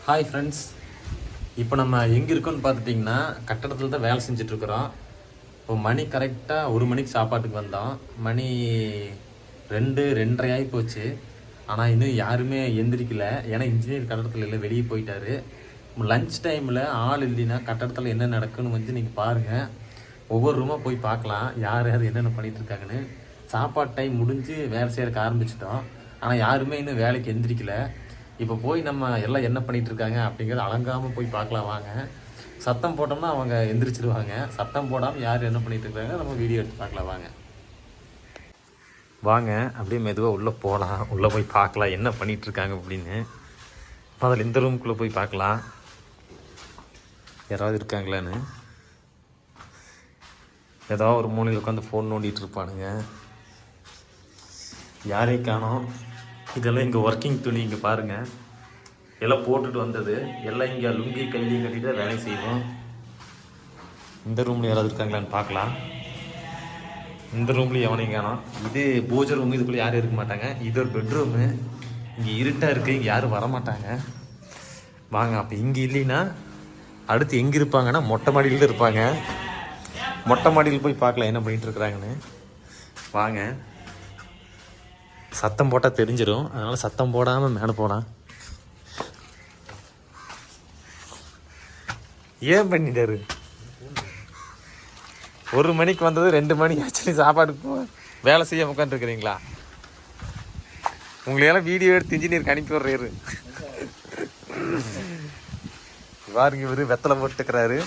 Hi friends, இப்போ நம்ம எங்கே இருக்கோன்னு பார்த்துட்டிங்கன்னா கட்டடத்தில் தான் வேலை செஞ்சிட்ருக்குறோம். இப்போ மணி கரெக்டாக 1 மணிக்கு சாப்பாட்டுக்கு வந்தோம். மணி 2:30 ஆகி போச்சு. ஆனால் இன்னும் யாருமே எந்திரிக்கல. ஏன்னா இன்ஜினியர் கட்டடத்தில் இல்லை, வெளியே போயிட்டாரு. லன்ச் டைமில் ஆள் இல்லைன்னா கட்டடத்தில் என்ன நடக்குன்னு வந்து நீங்கள் பாருங்கள். ஒவ்வொரு ரூமாக போய் பார்க்கலாம் யார் யார் என்னென்ன பண்ணிகிட்ருக்காங்கன்னு. சாப்பாடு டைம் முடிஞ்சு வேலை செய்யறதுக்கு ஆரம்பிச்சிட்டோம். ஆனால் யாருமே இன்னும் வேலைக்கு எந்திரிக்கல. இப்போ போய் நம்ம எல்லாம் என்ன பண்ணிகிட்டு இருக்காங்க அப்படிங்கிறது அலங்காமல் போய் பார்க்கலாம் வாங்க. சத்தம் போட்டோம்னா அவங்க எந்திரிச்சிருவாங்க. சத்தம் போடாமல் யார் என்ன பண்ணிகிட்டு இருக்காங்க நம்ம வீடியோ எடுத்து பார்க்கலாம் வாங்க. வாங்க அப்படியே மெதுவாக உள்ளே போகலாம். உள்ளே போய் பார்க்கலாம் என்ன பண்ணிகிட்ருக்காங்க அப்படின்னு. அதில் இந்த ரூமுக்குள்ளே போய் பார்க்கலாம் யாராவது இருக்காங்களான்னு. ஏதோ ஒரு மூலையில் உட்காந்து ஃபோன் நோண்டிகிட்டு இருப்பானுங்க. யாரையும் காணோம். இதெல்லாம் இங்கே ஒர்க்கிங் துணி இங்கே பாருங்கள், எல்லாம் போட்டுட்டு வந்தது. எல்லாம் இங்கே லுங்கி கையிலையும் கட்டிட்டு தான் வேலை செய்வோம். இந்த ரூமில் யாராவது இருக்காங்களான்னு பார்க்கலாம். இந்த ரூம்லேயும் எவனையும் காணோம். இது பூஜை ரூம், இதுக்குள்ளே யாரும் இருக்க மாட்டாங்க. இது ஒரு பெட்ரூமு. இங்கே இருட்டாக இருக்குது, இங்கே யாரும் வரமாட்டாங்க. வாங்க அப்போ இங்கே இல்லைன்னா அடுத்து எங்கே இருப்பாங்கன்னா மொட்டை மாடியில் தான் இருப்பாங்க. மொட்டை மாடியில் போய் பார்க்கலாம் என்ன பண்ணிகிட்டு இருக்கிறாங்கன்னு. வாங்க, சத்தம் போட்டால் தெரிஞ்சிடும், அதனால் சத்தம் போடாமல் மேலே போகலாம். ஏன் பண்ணிட்டாரு? 1 மணிக்கு வந்தது 2 மணி ஆச்சு. சாப்பாடுக்கு வேலை செய்ய உட்காந்துருக்குறீங்களா? உங்களையெல்லாம் வீடியோ எடுத்து இன்ஜினியருக்கு அனுப்பி விட்றாரு. பாருங்க, இவர் வெத்தலை போட்டுக்கிறாரு.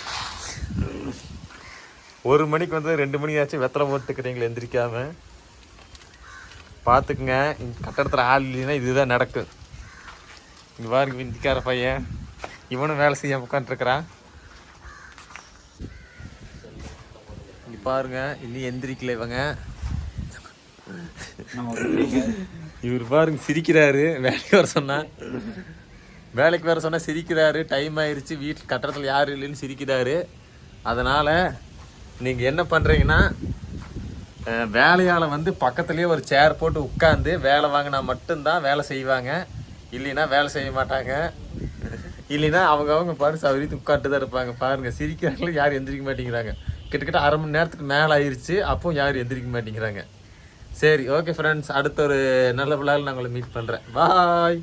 1 மணிக்கு வந்தது 2 மணி ஆச்சு, வெத்தலை போட்டுக்கிறீங்களா எந்திரிக்காம? பார்த்துக்குங்க, இங்கே கட்டடத்தில் ஆள் இல்லைன்னா இதுதான் நடக்கும். இங்கே பாருங்க, இந்திக்கார பையன் இவனும் வேலை செய்ய உட்காந்துருக்குறான். இங்கே பாருங்க, இன்னும் எந்திரிக்கல இவங்க. இவர் பாருங்க சிரிக்கிறாரு. வேலைக்கு வர சொன்னா சிரிக்கிறாரு. டைம் ஆயிடுச்சு, வீட்டில் கட்டடத்தில் யாரும் இல்லைன்னு சிரிக்கிறாரு. அதனால் நீங்கள் என்ன பண்ணுறீங்கன்னா, வேலையால் வந்து பக்கத்துலேயே ஒரு சேர் போட்டு உட்காந்து வேலை வாங்கினா மட்டும்தான் வேலை செய்வாங்க. இல்லைன்னா வேலை செய்ய மாட்டாங்க. இல்லைன்னா அவங்க பாரு சவரித்து உட்காந்து தான் இருப்பாங்க. பாருங்கள் சிரிக்கிறாங்களே, யாரும் எந்திரிக்க மாட்டேங்கிறாங்க. கிட்டத்தட்ட அரை மணி நேரத்துக்கு மேலே ஆயிடுச்சு, அப்போ யாரும் எந்திரிக்க மாட்டேங்கிறாங்க. சரி, ஓகே ஃப்ரெண்ட்ஸ், அடுத்த ஒரு நல்ல விழாவில் நான் உங்களை மீட் பண்ணுறேன். பாய்.